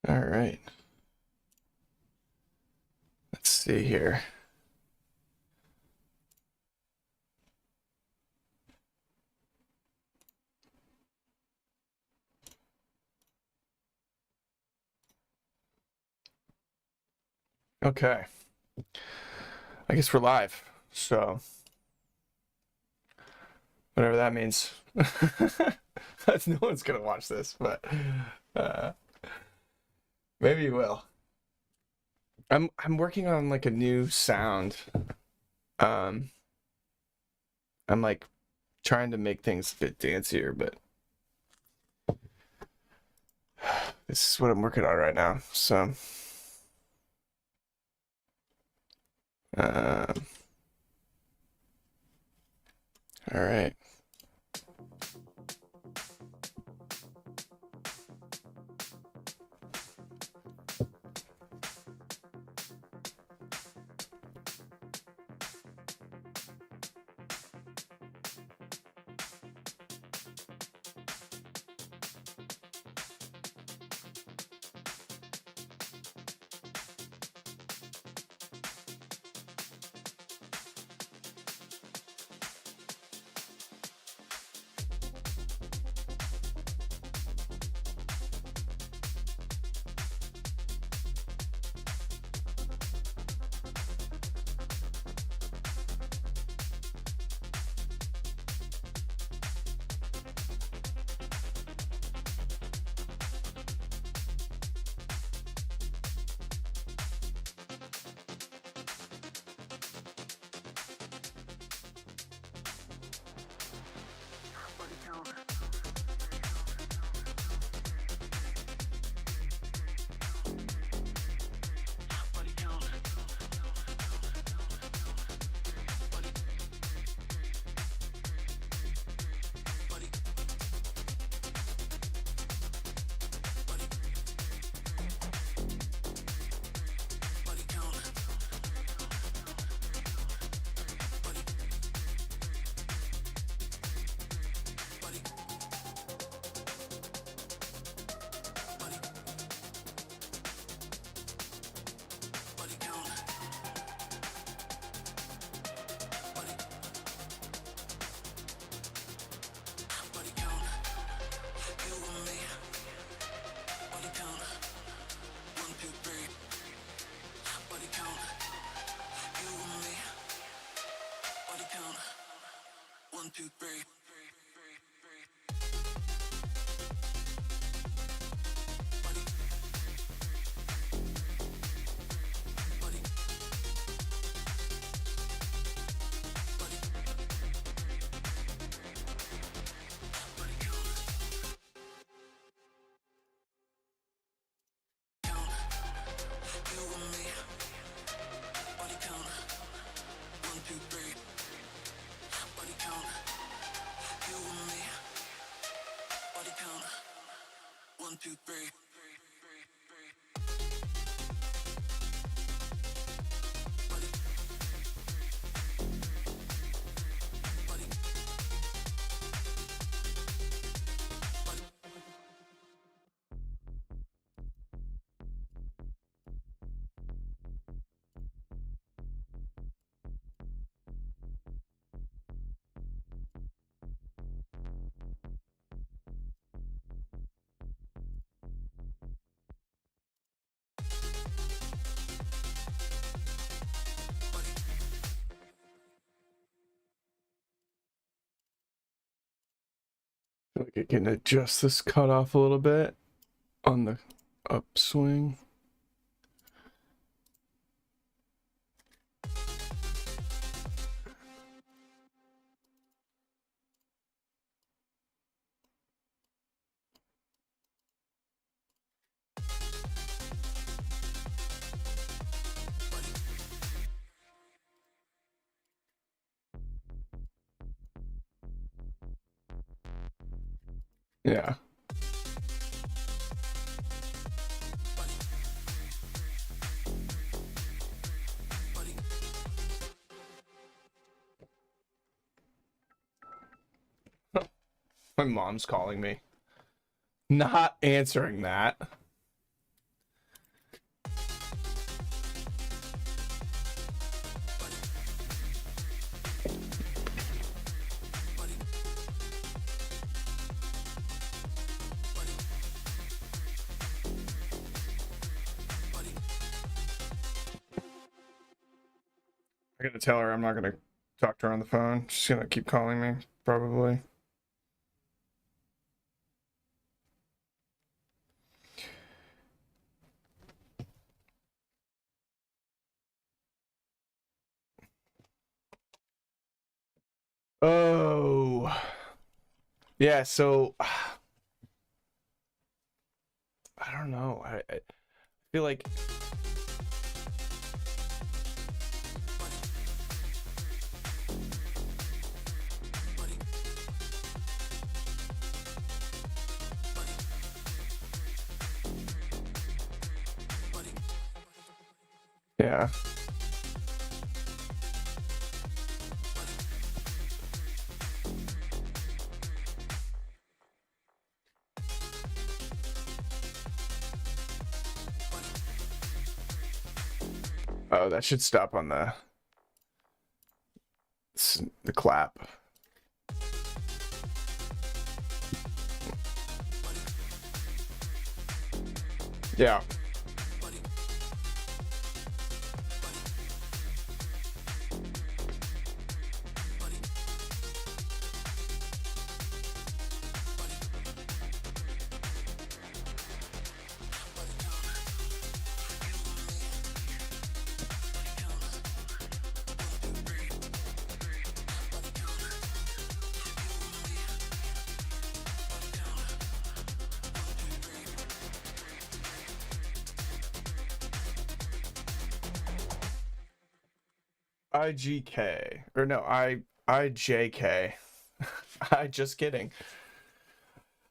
All right. Let's see here. Okay. I guess we're live. So, whatever that means. No one's gonna watch this, but uh, maybe you will. I'm working on like a new sound. Um, I'm like trying to make things a bit dancier, but this is what I'm working on right now. So, uh, all right. Like I can adjust this cutoff a little bit on the upswing. Yeah. My mom's calling me. Not answering that. I gotta tell her I'm not gonna talk to her on the phone. She's gonna keep calling me, probably. Oh. Yeah, so I don't know. I feel like yeah. Oh, that should stop on the clap. Yeah. IGK or no, IJK. I just kidding.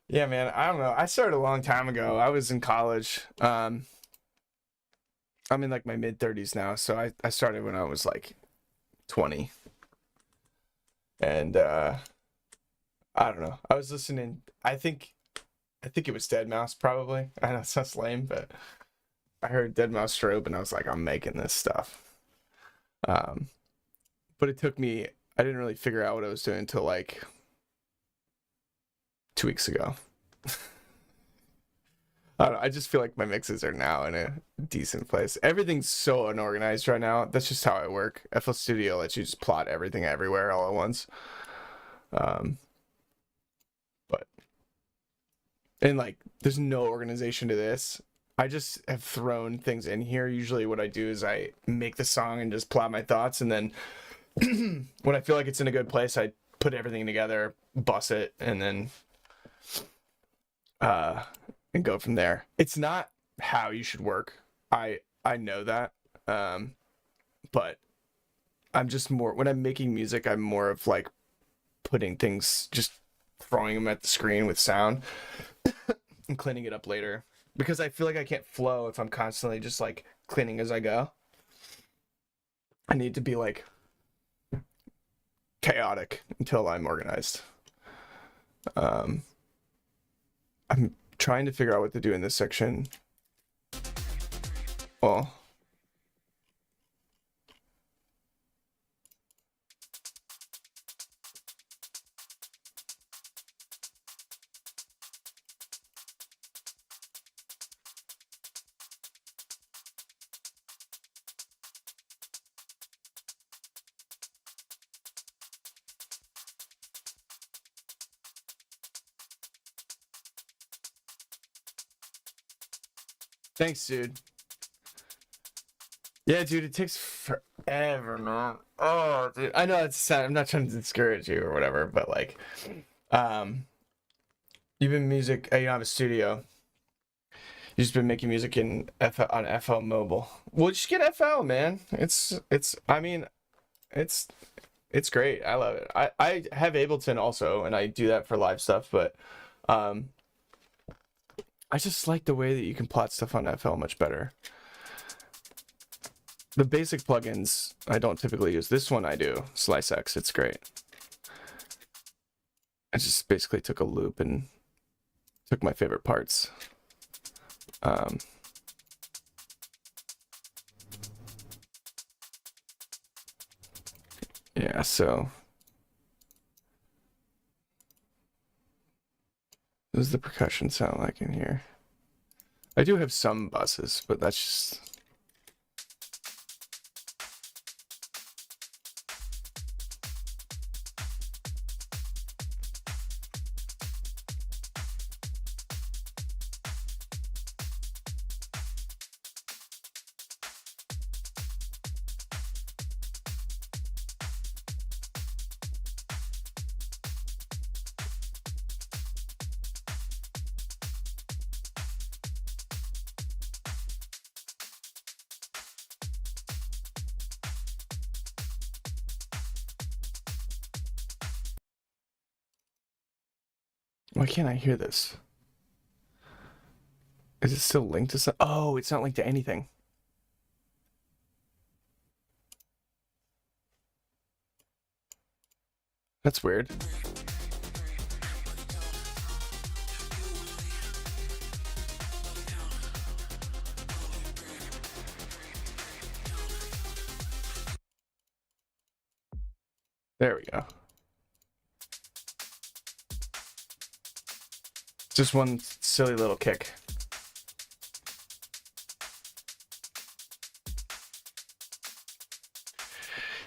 Yeah, man. I don't know. I started a long time ago. I was in college. I'm in like my mid 30s now, so I started when I was like 20. And I don't know. I was listening. I think it was Dead Mouse probably. I know it sounds lame, but I heard Dead Mouse Strobe and I was like, I'm making this stuff. Um, but it took me. I didn't really figure out what I was doing until like 2 weeks ago. I don't know, I just feel like my mixes are now in a decent place. Everything's so unorganized right now. That's just how I work. FL Studio lets you just plot everything everywhere all at once. Um, but and like, there's no organization to this. I just have thrown things in here. Usually, what I do is I make the song and just plot my thoughts, and then when I feel like it's in a good place, I put everything together, bus it, and then uh and go from there. It's not how you should work. I know that. Um but I'm just more when I'm making music, I'm more of like putting things just throwing them at the screen with sound and cleaning it up later because I feel like I can't flow if I'm constantly just like cleaning as I go. I need to be like chaotic until I'm organized. Um I'm trying to figure out what to do in this section. Well, thanks, dude. Yeah, dude, it takes forever, man. Oh, dude, I know it's sad. I'm not trying to discourage you or whatever, but like, um, you've been music. You don't have a studio. You've just been making music in on FL Mobile. Well, just get FL, man. It's. I mean, it's it's great. I love it. I have Ableton also, and I do that for live stuff. But um, I just like the way that you can plot stuff on FL much better. The basic plugins I don't typically use. This one I do, SliceX. It's great. I just basically took a loop and took my favorite parts. Yeah, so what does the percussion sound like in here? I do have some buses, but that's just Why can't I hear this? Is it still linked to some? Oh, it's not linked to anything. That's weird. There we go. Just one silly little kick.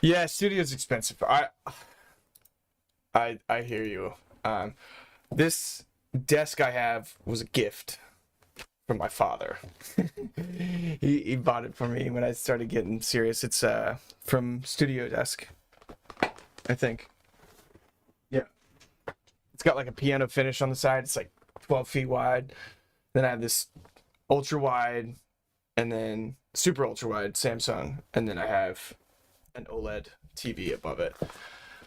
Yeah, studio's expensive. I hear you. This desk I have was a gift from my father. He bought it for me when I started getting serious. It's from Studio Desk, I think. Yeah. It's got like a piano finish on the side. It's like 12 feet wide. Then I have this ultra wide and then super ultra wide Samsung, and then I have an OLED TV above it.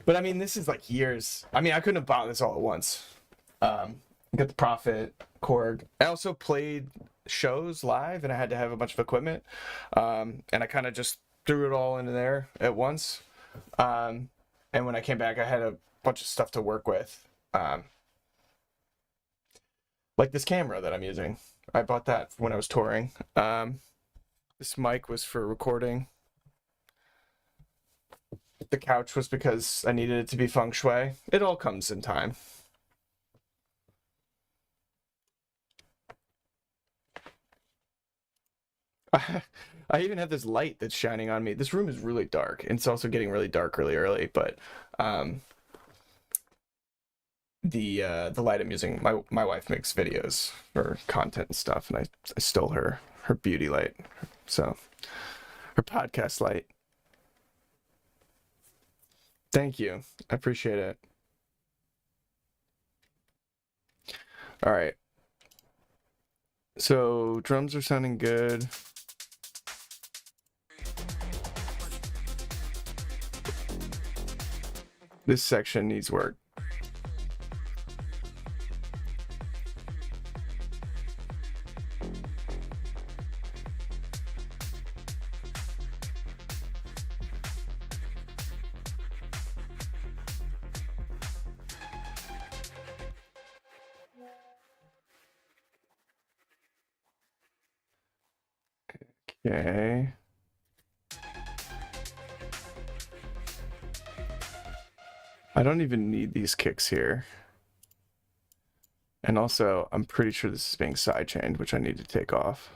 But I mean, this is like years. I mean, I couldn't have bought this all at once. Got the Prophet, Korg. I also played shows live, and I had to have a bunch of equipment. And I kind of just threw it all into there at once. And when I came back, I had a bunch of stuff to work with. Like this camera that I'm using. I bought that when I was touring. This mic was for recording. The couch was because I needed it to be feng shui. It all comes in time. I even have this light that's shining on me. This room is really dark, and it's also getting really dark really early, but the light I'm using, my wife makes videos for content and stuff, and I stole her beauty light. So her podcast light. Thank you. I appreciate it. All right. So drums are sounding good. This section needs work. Okay. I don't even need these kicks here. And also, I'm pretty sure this is being sidechained, which I need to take off.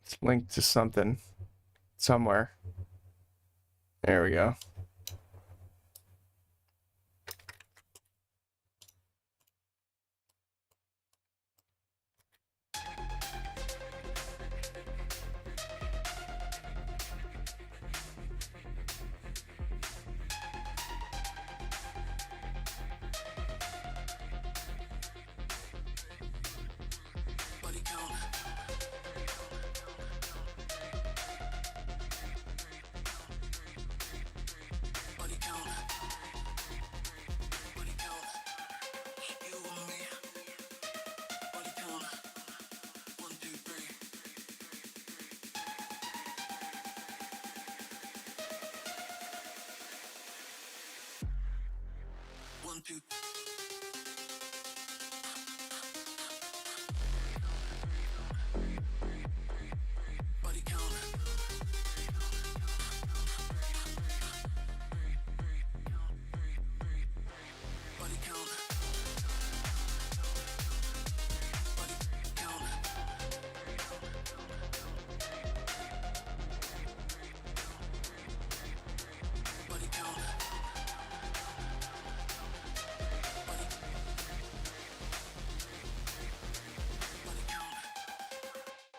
It's linked to something somewhere. There we go.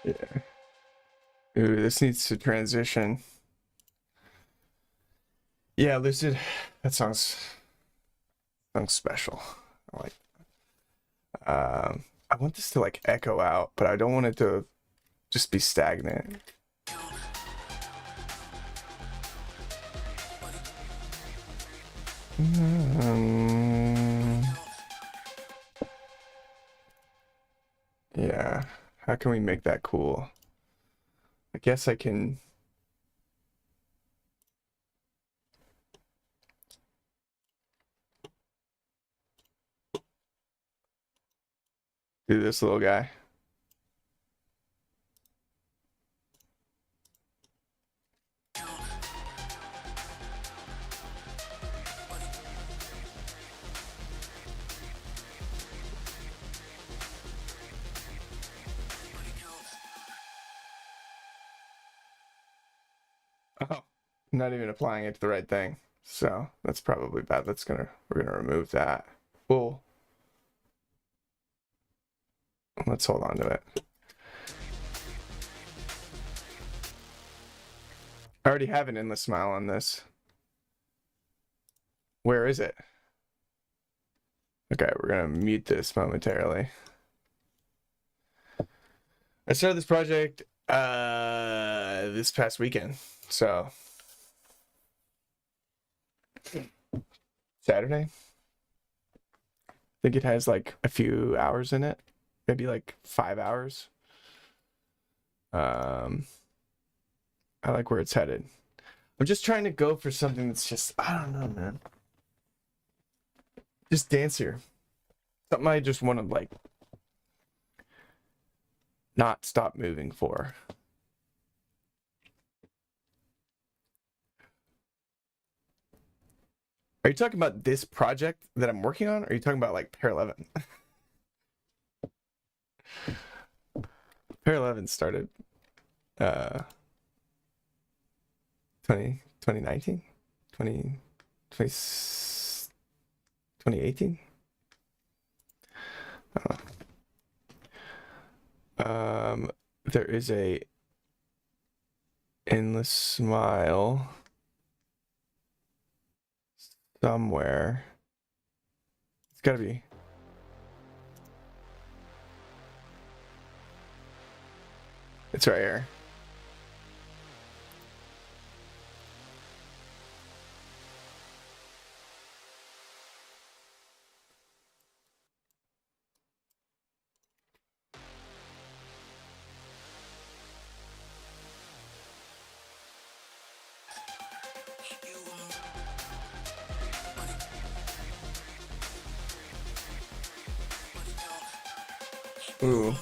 Yeah. Ooh, this needs to transition. Yeah, Lucid. That sounds special. I like I want this to like echo out, but I don't want it to just be stagnant. Yeah, how can we make that cool? I guess I can. Do this little guy. Oh, not even applying it to the right thing. So that's probably bad. We're gonna remove that. Cool. Let's hold on to it. I already have an endless smile on this. Where is it? Okay, we're gonna mute this momentarily. I started this project this past weekend, so Saturday. I think it has like a few hours in it, maybe like 5 hours. I like where it's headed. I'm just trying to go for something that's just, I don't know, man. Just dancier. Something I just want to like not stop moving for. Are you talking about this project that I'm working on? Or are you talking about like Paraleven? Paraleven started 2019? 2018? I don't know. There is a endless smile somewhere. It's gotta be. It's right here. Ooh.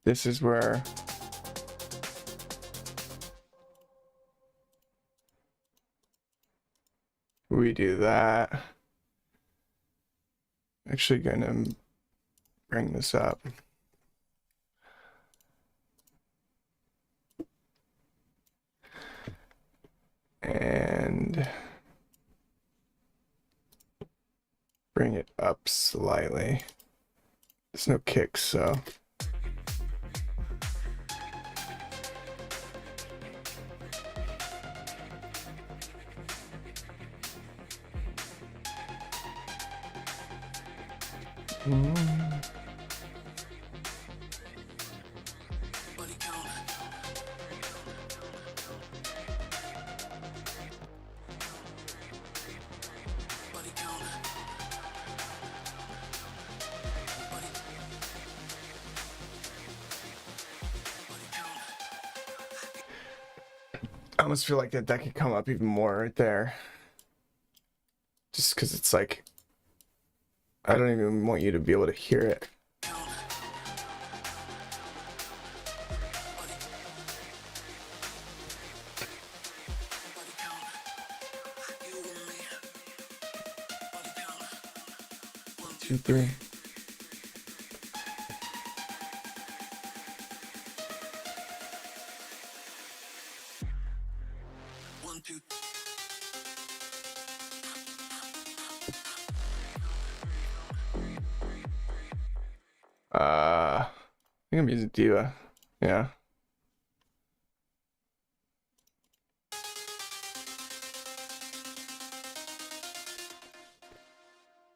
This is where we do that. Actually gonna bring this up. And bring it up slightly. There's no kicks, so. I almost feel like that could come up even more right there. Just because it's like, I don't even want you to be able to hear it. Two, three. I think I'm using Diva. Yeah.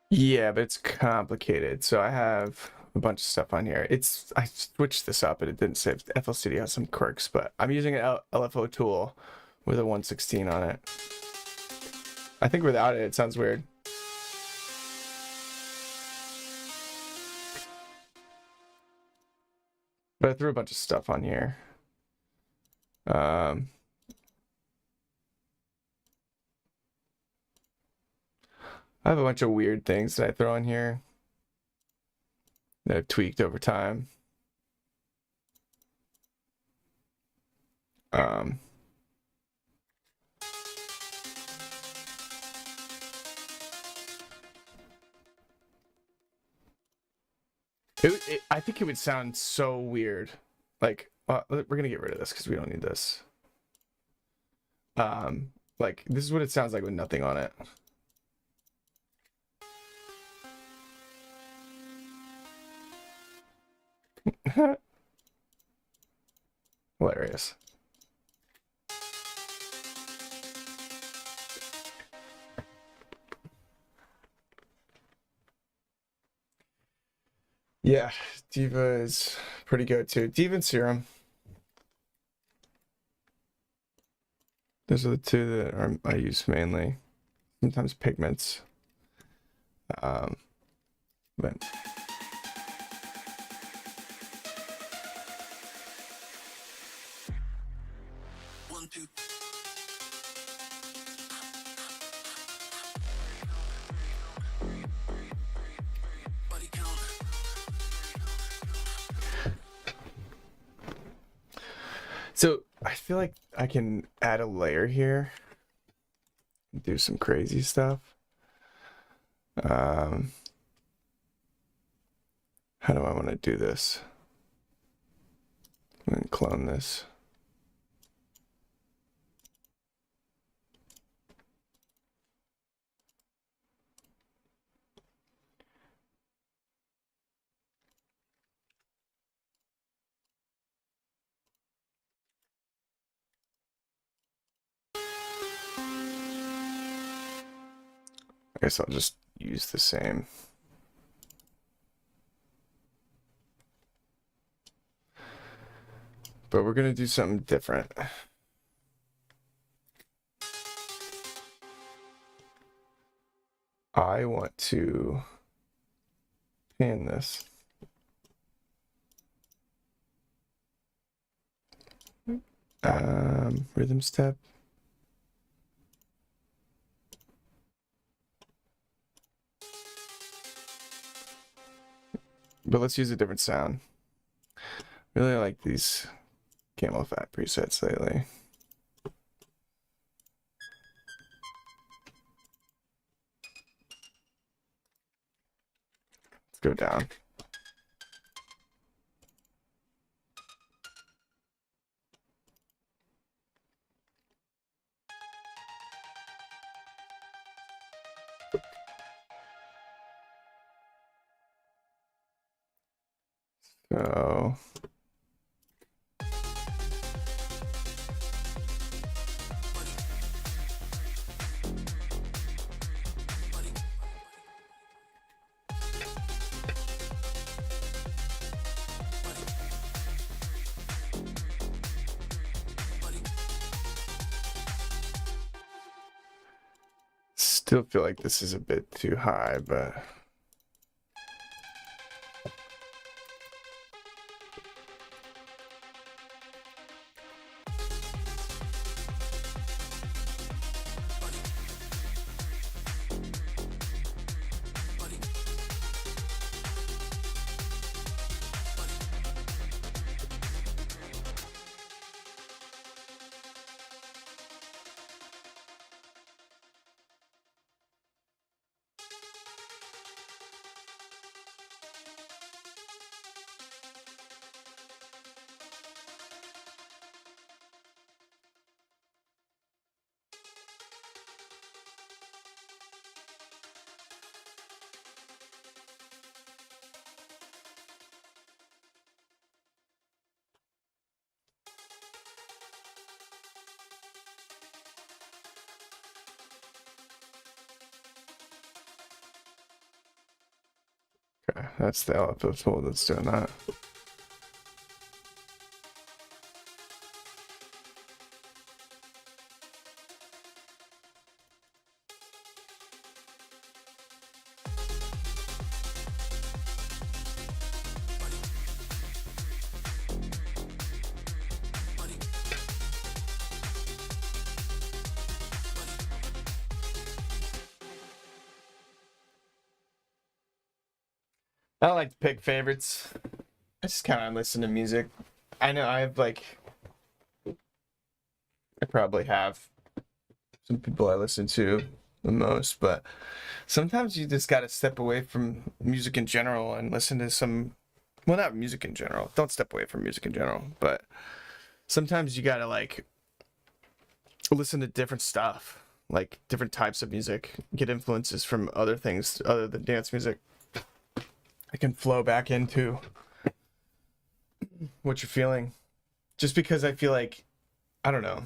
Yeah, but it's complicated. So I have a bunch of stuff on here. I switched this up and it didn't save. FL Studio has some quirks, but I'm using an LFO tool with a 116 on it. I think without it, it sounds weird. But I threw a bunch of stuff on here. Um, I have a bunch of weird things that I throw in here that I've tweaked over time. Um, I think it would sound so weird. Like, we're gonna get rid of this because we don't need this. Like this is what it sounds like with nothing on it. Hilarious. Yeah, Diva is pretty good too. Diva and Serum. Those are the two that I use mainly. Sometimes pigments. But One, two. Body count. so I feel like I can add a layer here. Do some crazy stuff. How do I want to do this? I'm gonna clone this. I guess I'll just use the same. But we're gonna do something different. I want to pan this. Rhythm step. But let's use a different sound. Really like these camel fat presets lately. Let's go down. So still feel like this is a bit too high, but Okay, that's the LFO tool that's doing that. I don't like to pick favorites. I just kind of listen to music. I know I have like, I probably have some people I listen to the most, but sometimes you just got to step away from music in general and listen to some, well, not music in general. Don't step away from music in general, but sometimes you got to like listen to different stuff, like different types of music, get influences from other things other than dance music. I can flow back into what you're feeling. Just because I feel like, I don't know.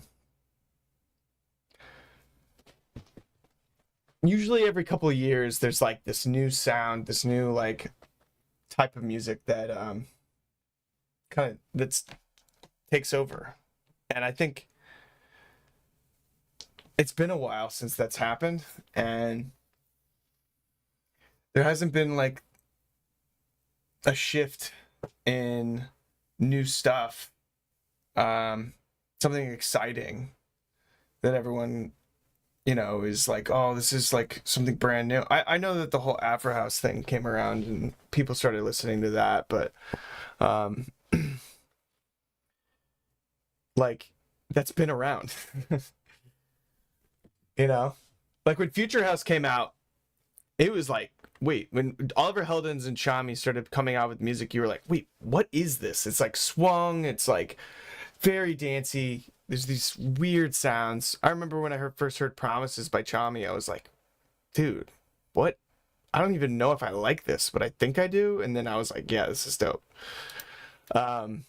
Usually every couple of years, there's like this new sound, this new like type of music that kind of that's takes over. And I think it's been a while since that's happened, and there hasn't been like a shift in new stuff, something exciting that everyone, you know, is like, oh, this is like something brand new. I know that the whole Afro House thing came around and people started listening to that, but like that's been around. You know, like when Future House came out, it was like, wait, when Oliver Heldens and Chami started coming out with music, you were like, wait, what is this? It's like swung, it's like very dancey. There's these weird sounds. I remember when I first heard Promises by Chami, I was like, dude, what? I don't even know if I like this, but I think I do. And then I was like, yeah, this is dope. But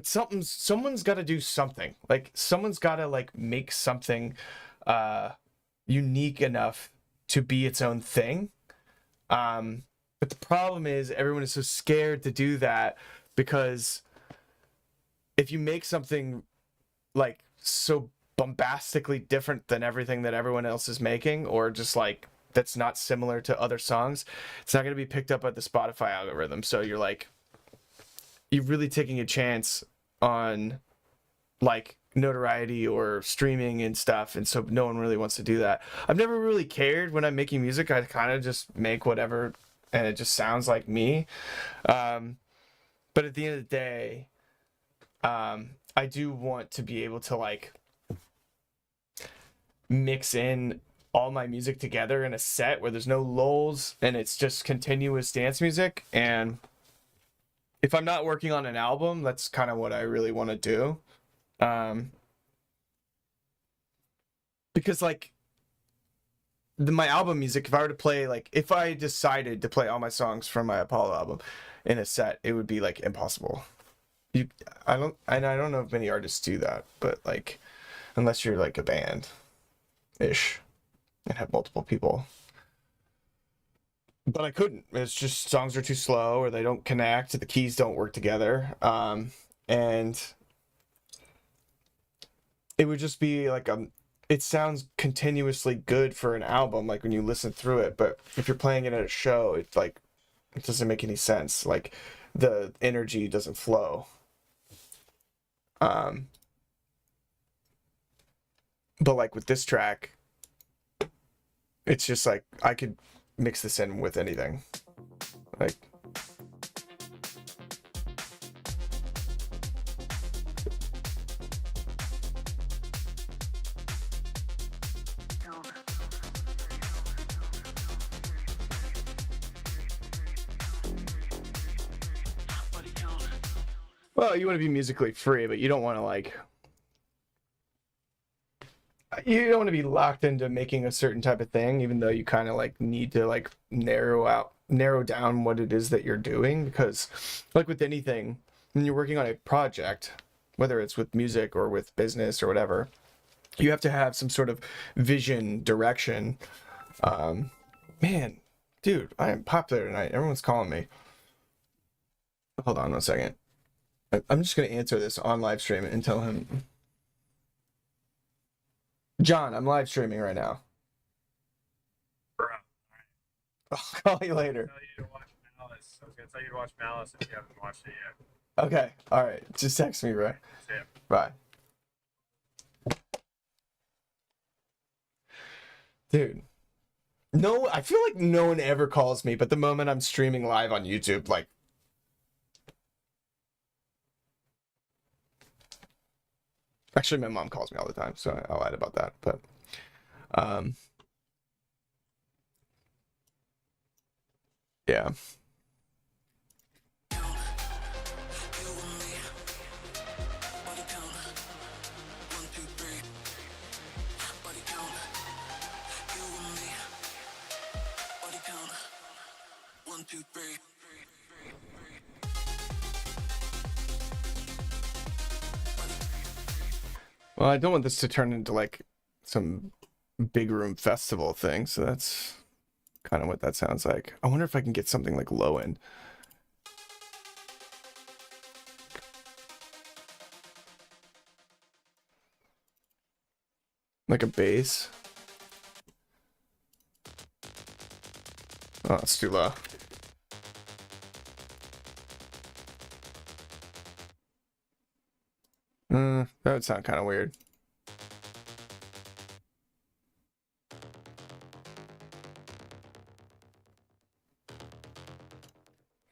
someone's got to do something. Like someone's got to like make something unique enough to be its own thing. But the problem is everyone is so scared to do that, because if you make something like so bombastically different than everything that everyone else is making, or just like that's not similar to other songs, it's not going to be picked up by the Spotify algorithm. So you're like, you're really taking a chance on like notoriety or streaming and stuff, and so no one really wants to do that. I've never really cared when I'm making music. I kind of just make whatever and it just sounds like me. But at the end of the day, I do want to be able to like mix in all my music together in a set where there's no lulls and it's just continuous dance music. And if I'm not working on an album, that's kind of what I really want to do. Because like my album music, if I were to play, like if I decided to play all my songs from my Apollo album in a set, it would be like impossible. I don't know if many artists do that, but like unless you're like a band ish and have multiple people. But I couldn't. It's just songs are too slow, or they don't connect, the keys don't work together. And it would just be like it sounds continuously good for an album, like when you listen through it, but if you're playing it at a show, it's like it doesn't make any sense. Like the energy doesn't flow. But like with this track, it's just like I could mix this in with anything. Like well, you want to be musically free, but you don't want to like you don't want to be locked into making a certain type of thing, even though you kind of like need to like narrow down what it is that you're doing. Because like with anything, when you're working on a project, whether it's with music or with business or whatever, you have to have some sort of vision, direction. Man, Dude, I am popular tonight. Everyone's calling me. Hold on 1 second. I'm just gonna answer this on live stream and tell him. John, I'm live streaming right now. Bro, I'll call you later. tell you to watch Malice. I was gonna tell you to watch Malice if you haven't watched it yet. Okay. All right. Just text me, bro. See ya. Bye. Dude. No, I feel like no one ever calls me, but the moment I'm streaming live on YouTube, like. Actually, my mom calls me all the time, so I lied about that. But, yeah. Body count. 1, 2, 3. Body count. You and me. Body count. 1, 2, 3. Well, I don't want this to turn into like some big room festival thing, so that's kind of what that sounds like. I wonder if I can get something like low end. Like a bass. Oh, it's too low. That would sound kind of weird.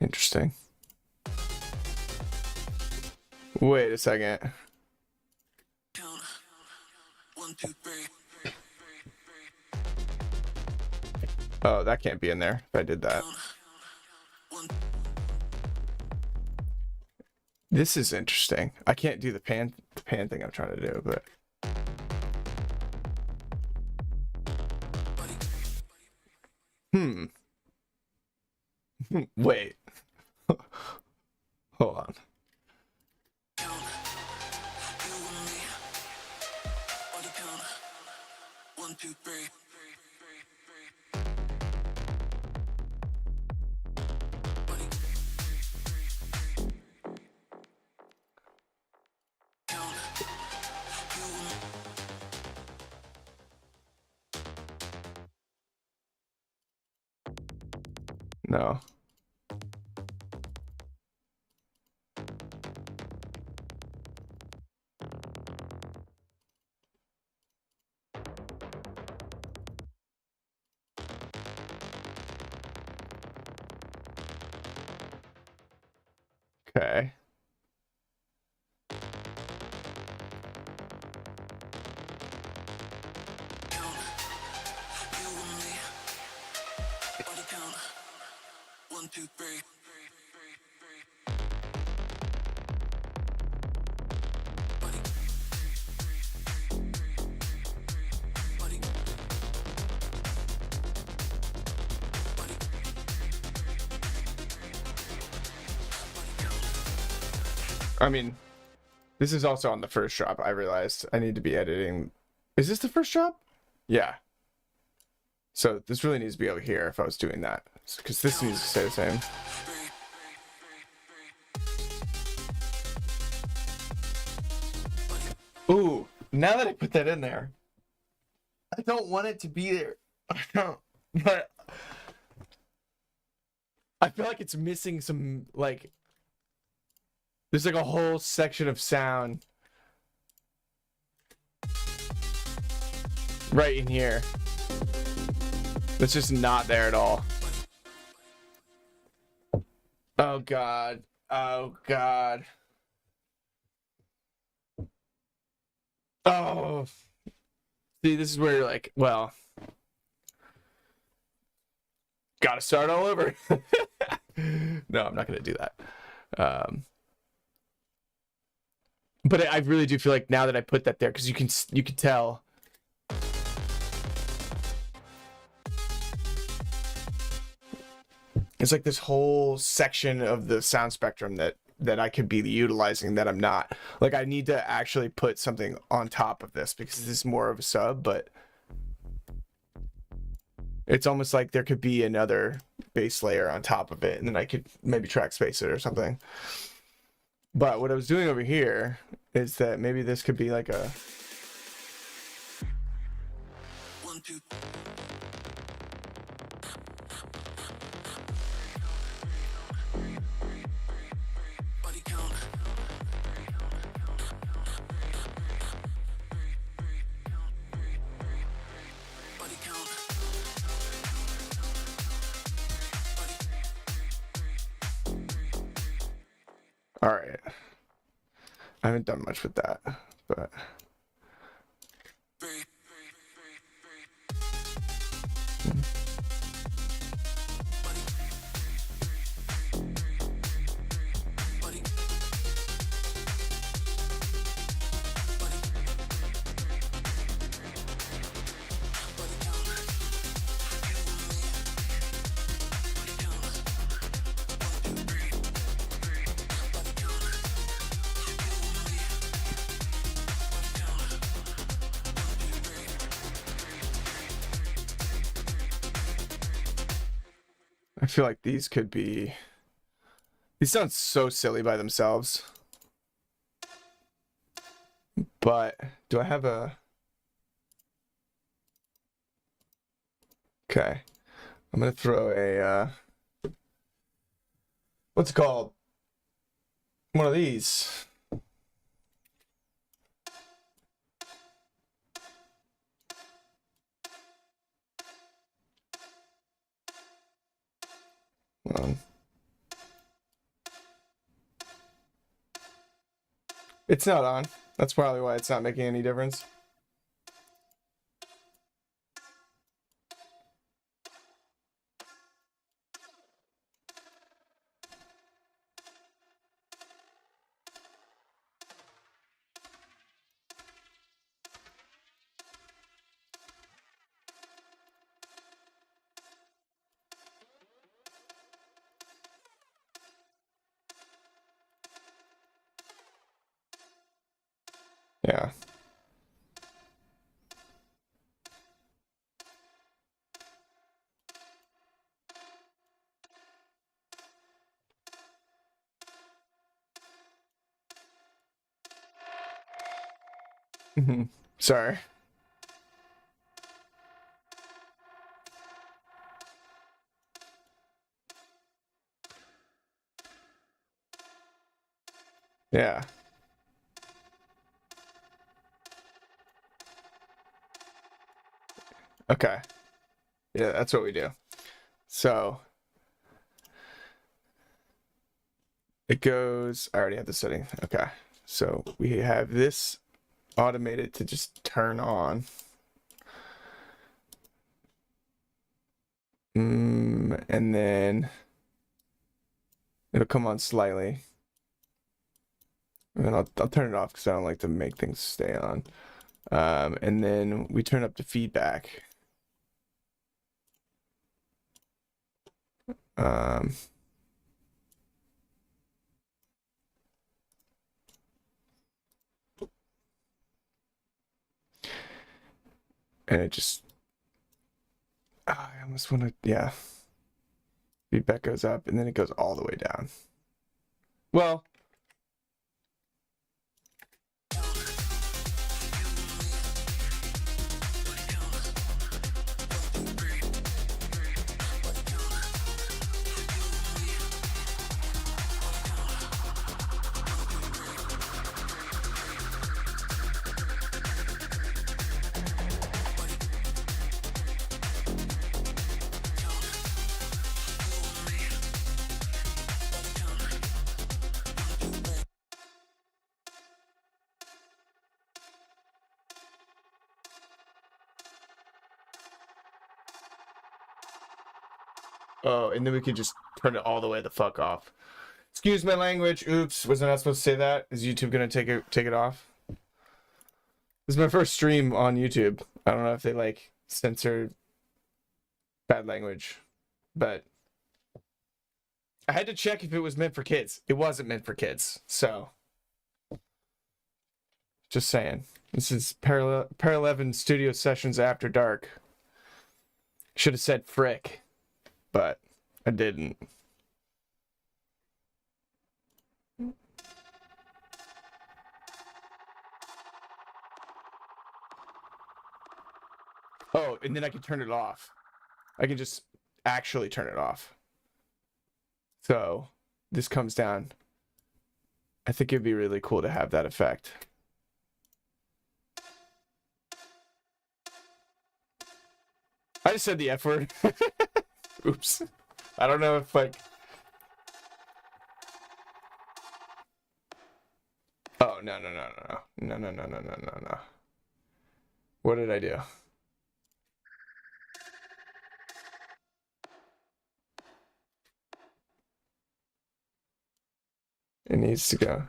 Interesting. Wait a second. Count. 1, 2, 3. Oh, that can't be in there if I did that. Count. 1. This is interesting. I can't do the pan thing I'm trying to do, but wait. Hold on. Count. You and me. Body count. 1, 2, 3. Body count. You and me. No. Okay. Count. You and me. Body count. 1, 2, 3. Body. Body. Body. I mean, this is also on the first drop. I realized I need to be editing. Is this the first drop? Yeah. So this really needs to be over here if I was doing that, because this needs to stay the same. Ooh, now that I put that in there, I don't want it to be there. I don't, but I feel like it's missing some, like, there's like a whole section of sound right in here that's just not there at all. Oh God. Oh God. Oh. See, this is where you're like, well, gotta start all over. No, I'm not gonna do that. But I really do feel like now that I put that there, because you can tell. It's like this whole section of the sound spectrum that I could be utilizing that I'm not. Like, I need to actually put something on top of this because this is more of a sub, but It's almost like there could be another base layer on top of it, and then I could maybe track space it or something. But what I was doing over here is that maybe this could be like a... 1, 2. Body count. Body count. All right. I haven't done much with that, but... Breathe. Body. I feel like these could be... These sound so silly by themselves. But do I have a... Okay. I'm gonna throw a what's it called? One of these. Hold on. It's not on. That's probably why it's not making any difference. Yeah. Sorry. Yeah. Okay. Yeah, that's what we do. So it goes, I already have the setting. Okay. So we have this automated to just turn on. And then it'll come on slightly. And then I'll turn it off because I don't like to make things stay on. And then we turn up the feedback. And it just, I almost want to, yeah. Feedback goes up and then it goes all the way down. Well, oh, and then we could just turn it all the way the fuck off. Excuse my language. Oops, was I not supposed to say that? Is YouTube gonna take it off? This is my first stream on YouTube. I don't know if they like censor bad language, but I had to check if it was meant for kids. It wasn't meant for kids, so just saying. This is Paraleven Studio Sessions After Dark. Should have said frick, but I didn't. Oh, and then I can turn it off. I can just actually turn it off. So this comes down. I think it'd be really cool to have that effect. I just said the F word. Oops. I don't know if like... Oh, no. No. What did I do? It needs to go.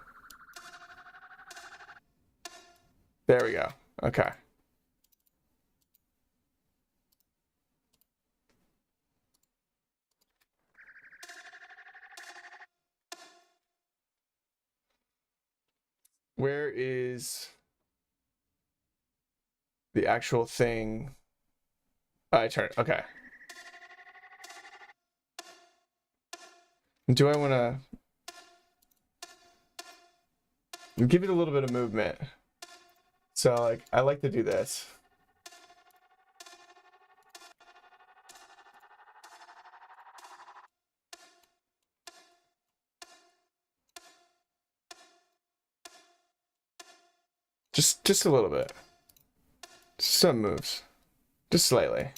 There we go. Okay. Where is the actual thing? I turn. Okay. Do I want to give it a little bit of movement? So like, I like to do this. Just a little bit. Some moves. Just slightly.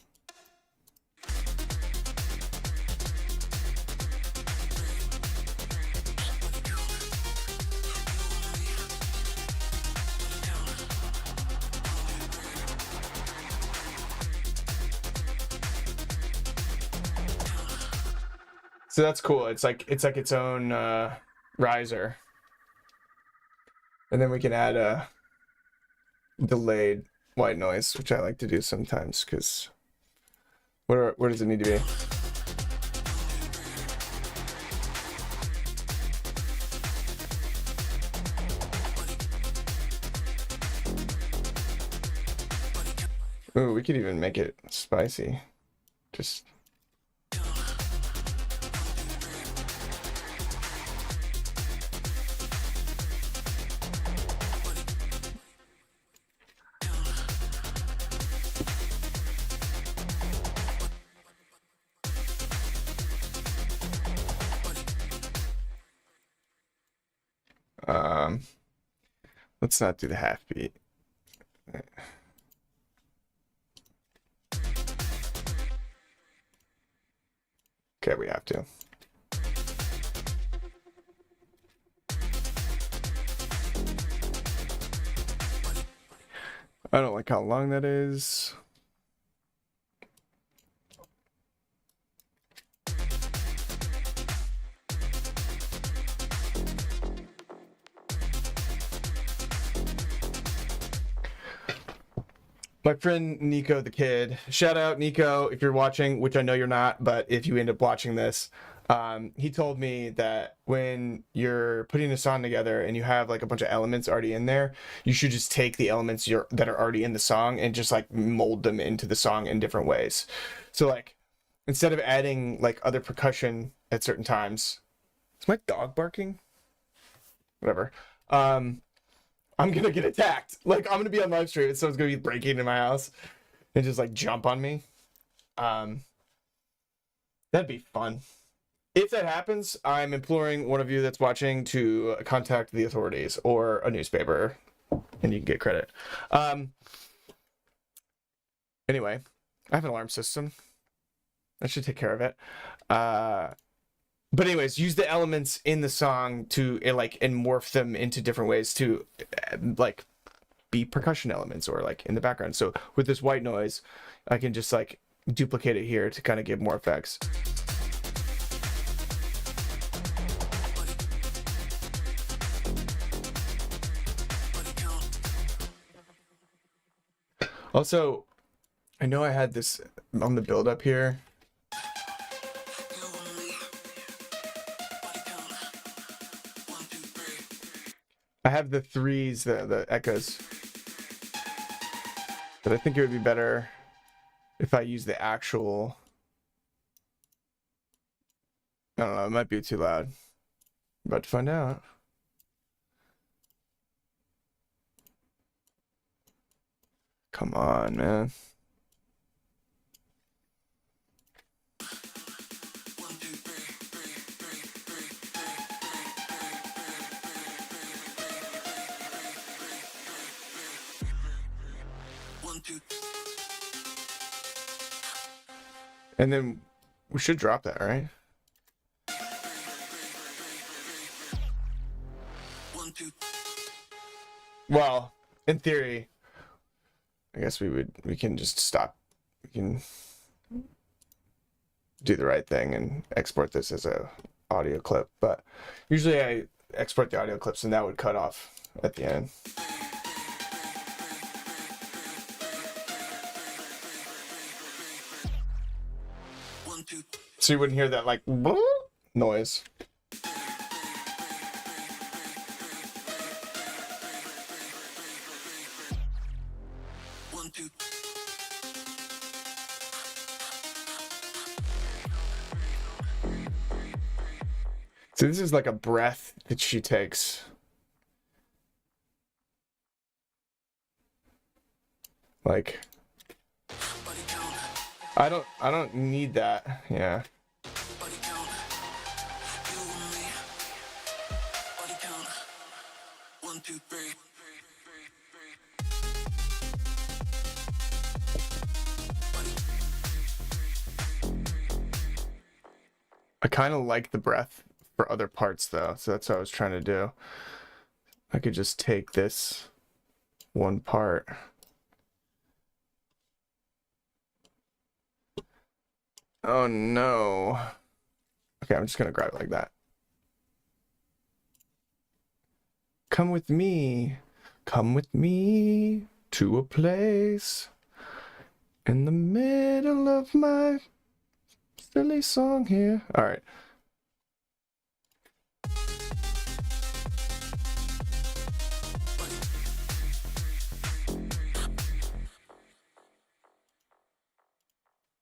So that's cool. It's like its own riser. And then we can add a delayed white noise, which I like to do sometimes, because where does it need to be? Ooh, we could even make it spicy. Just... let's not do the half beat. Okay, we have to. I don't like how long that is. My friend Nico the Kid, shout out Nico if you're watching, which I know you're not, but if you end up watching this, he told me that when you're putting a song together and you have like a bunch of elements already in there, you should just take the elements that are already in the song and just like mold them into the song in different ways. So like instead of adding like other percussion at certain times, is my dog barking? Whatever. I'm gonna get attacked. Like I'm gonna be on live stream and someone's gonna be breaking into my house and just like jump on me. That'd be fun. If that happens, I'm imploring one of you that's watching to contact the authorities or a newspaper, and you can get credit. Anyway, I have an alarm system. That should take care of it. But anyways, use the elements in the song to like and morph them into different ways to like be percussion elements or like in the background. So with this white noise, I can just like duplicate it here to kind of give more effects. Also, I know I had this on the build up here. I have the threes, the echoes. But I think it would be better if I use the actual, I don't know, it might be too loud. About to find out. Come on, man. And then we should drop that, right? Well, in theory, I guess we can just stop. We can do the right thing and export this as a audio clip. But usually I export the audio clips and that would cut off at the end. So you wouldn't hear that like noise. So this is like a breath that she takes. Like, I don't need that. Yeah. I kind of like the breath for other parts though, so that's what I was trying to do. I could just take this one part. Oh no. Okay, I'm just gonna grab it like that. Come with me to a place in the middle of my silly song here. All right.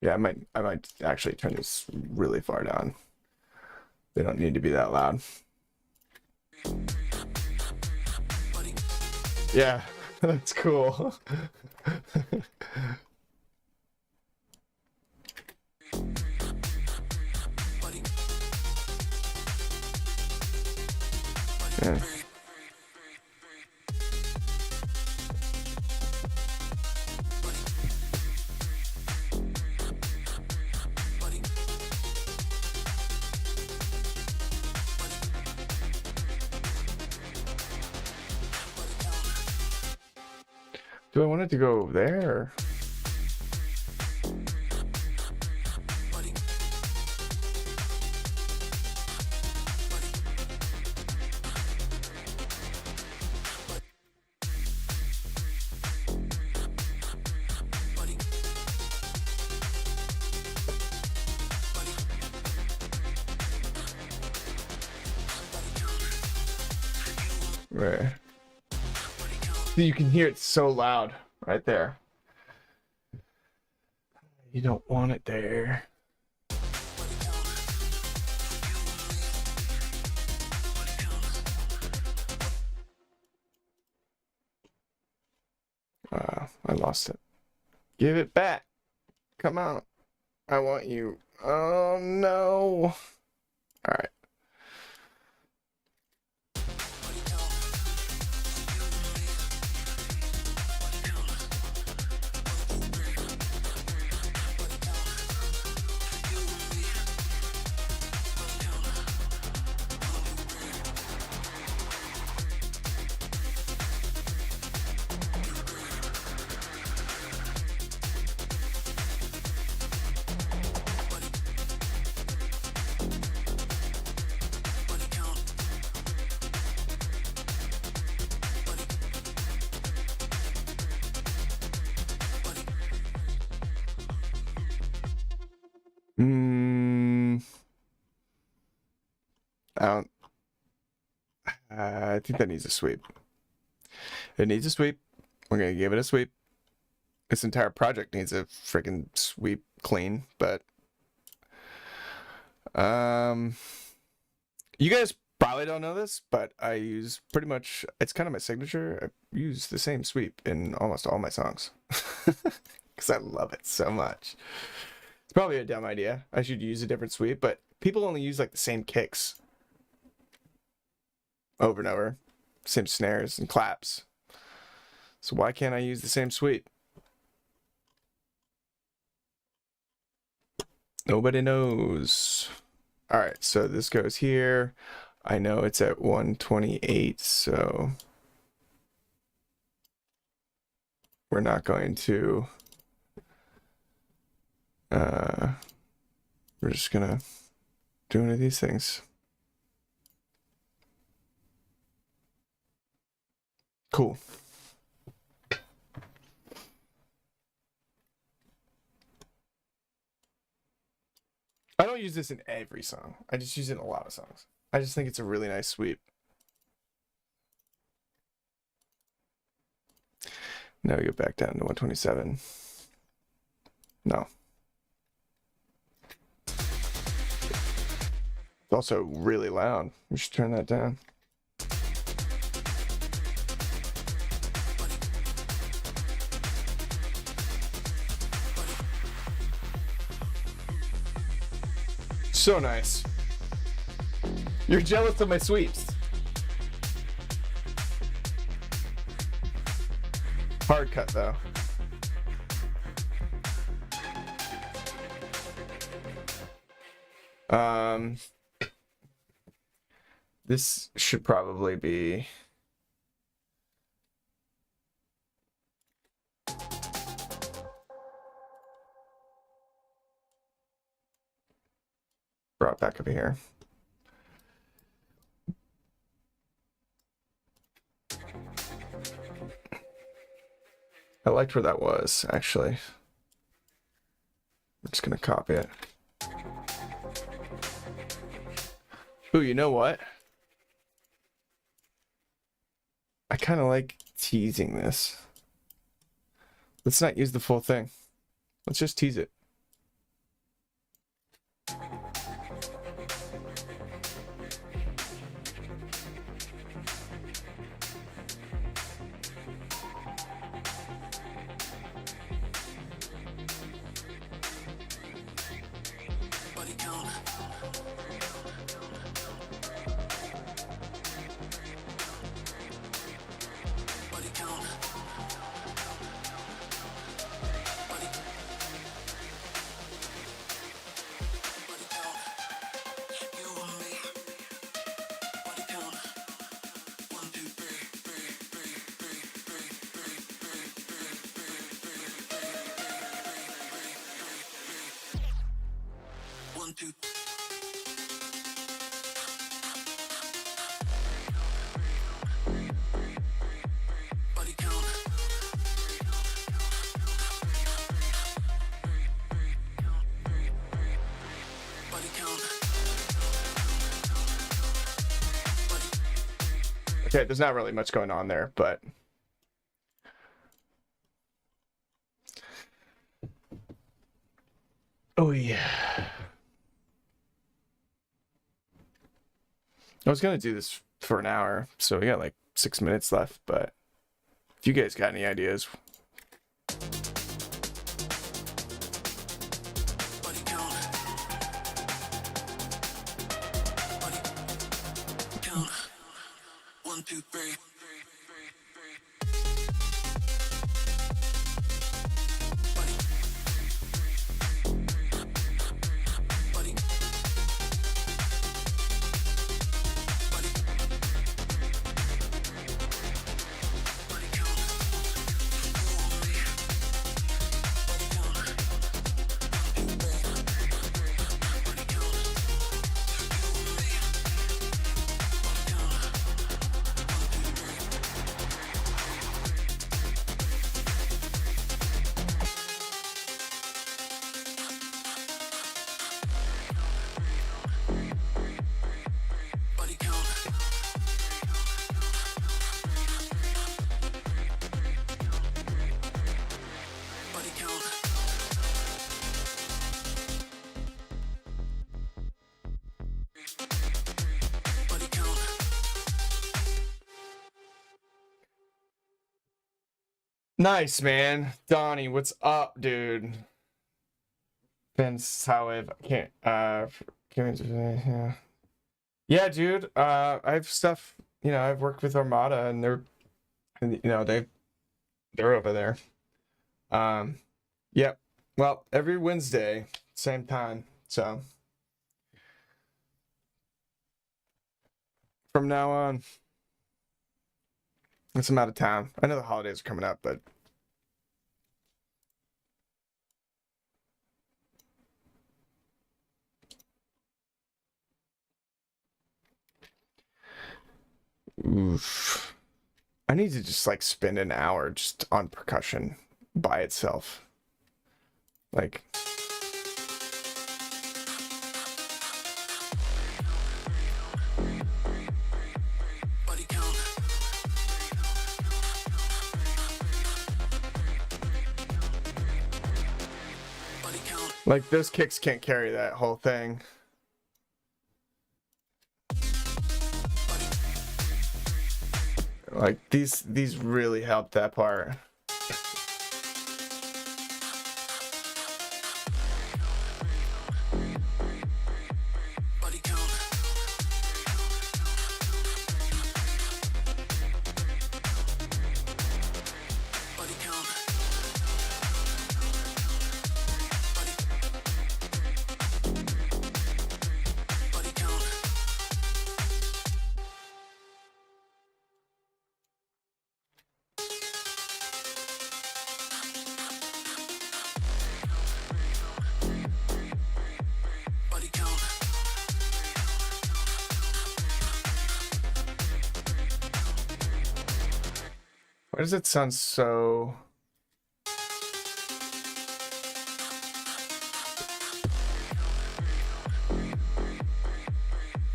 Yeah, I might actually turn this really far down. They don't need to be that loud. Yeah, that's cool. Yeah. Do I want it to go there? Right. You can hear it so loud right there. You don't want it there. I lost it. Give it back. Come on. I want you. Oh no. All right. I don't. I think that needs a sweep. It needs a sweep. We're gonna give it a sweep. this entire project needs a freaking sweep clean, but you guys probably don't know this, but I use pretty much, it's kind of my signature. I use the same sweep in almost all my songs because I love it so much. It's probably a dumb idea. I should use a different sweep, but people only use like the same kicks over and over, same snares and claps. So why can't I use the same sweep? Nobody knows. All right, so this goes here. I know it's at 128, so we're not going to, we're just gonna do one of these things. Cool. I don't use this in every song. I just use it in a lot of songs. I just think it's a really nice sweep. Now we go back down to 127. No. It's also really loud. We should turn that down. So nice. You're jealous of my sweeps. Hard cut though. This should probably be brought back over here. I liked where that was, actually. I'm just gonna copy it. Ooh, you know what? I kind of like teasing this. Let's not use the full thing. Let's just tease it. Body count. Body count. Body count. You and me. Body count. 1, 2, 3, 1, 2. Body count. Body count. Okay, there's not really much going on there, but oh yeah. I was gonna do this for an hour, so we got like 6 minutes left, but if you guys got any ideas, Body count. Body count. 1, 2, 3. Body. Body. Body. Body count. You and me. Body count. 1, 2, 3. Body count. You and me. Body count. 1, 2, 3. Nice, man. Donnie, what's up, dude? Vince, how I can't yeah. Yeah, dude. I have stuff, I've worked with Armada and they're over there. Yep. Well, every Wednesday, same time. So from now on, I'm out of town. I know the holidays are coming up, but oof. I need to just like spend an hour just on percussion by itself. Like Body count. Body count. like those kicks can't carry that whole thing. Like these really help that part. Body count. Body count. Body count. Body count. Why does it sound so...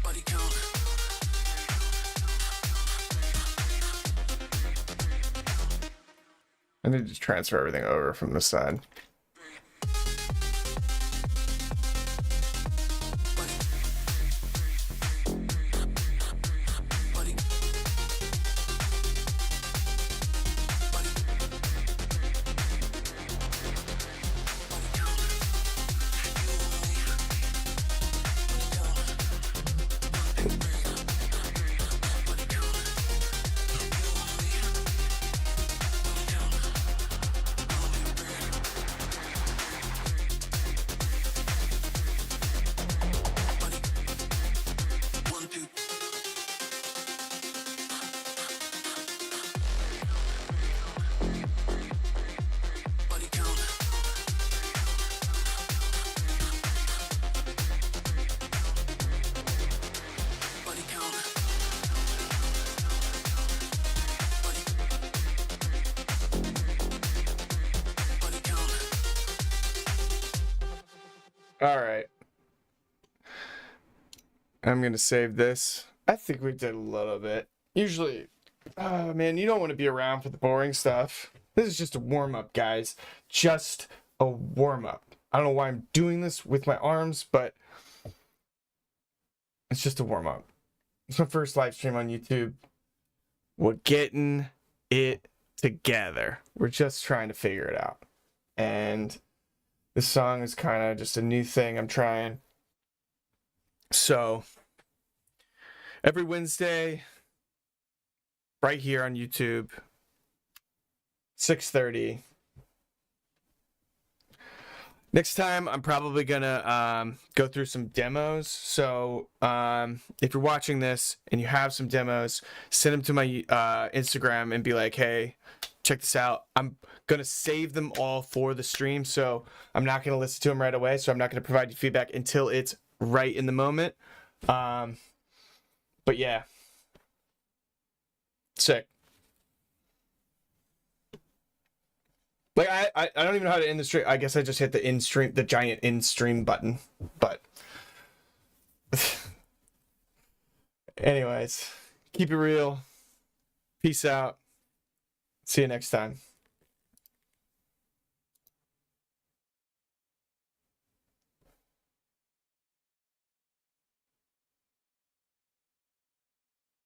Body count. I need to transfer everything over from this side. Body. One, two. Body count. Body count. Body count. All right. I'm gonna save this. I think we did a little bit. Usually, man, you don't want to be around for the boring stuff. This is just a warm-up, guys. Just a warm-up. I don't know why I'm doing this with my arms, but it's just a warm-up. It's my first live stream on YouTube. We're getting it together. We're just trying to figure it out. And this song is kind of just a new thing I'm trying. So, every Wednesday, right here on YouTube, 6:30. Next time, I'm probably gonna go through some demos. So, if you're watching this and you have some demos, send them to my Instagram and be like, "Hey, check this out." I'm gonna save them all for the stream, so I'm not gonna listen to them right away. So I'm not gonna provide you feedback until it's right in the moment. But yeah, sick. Like I don't even know how to end the stream. I guess I just hit the giant in stream button. But anyways, keep it real. Peace out. See you next time.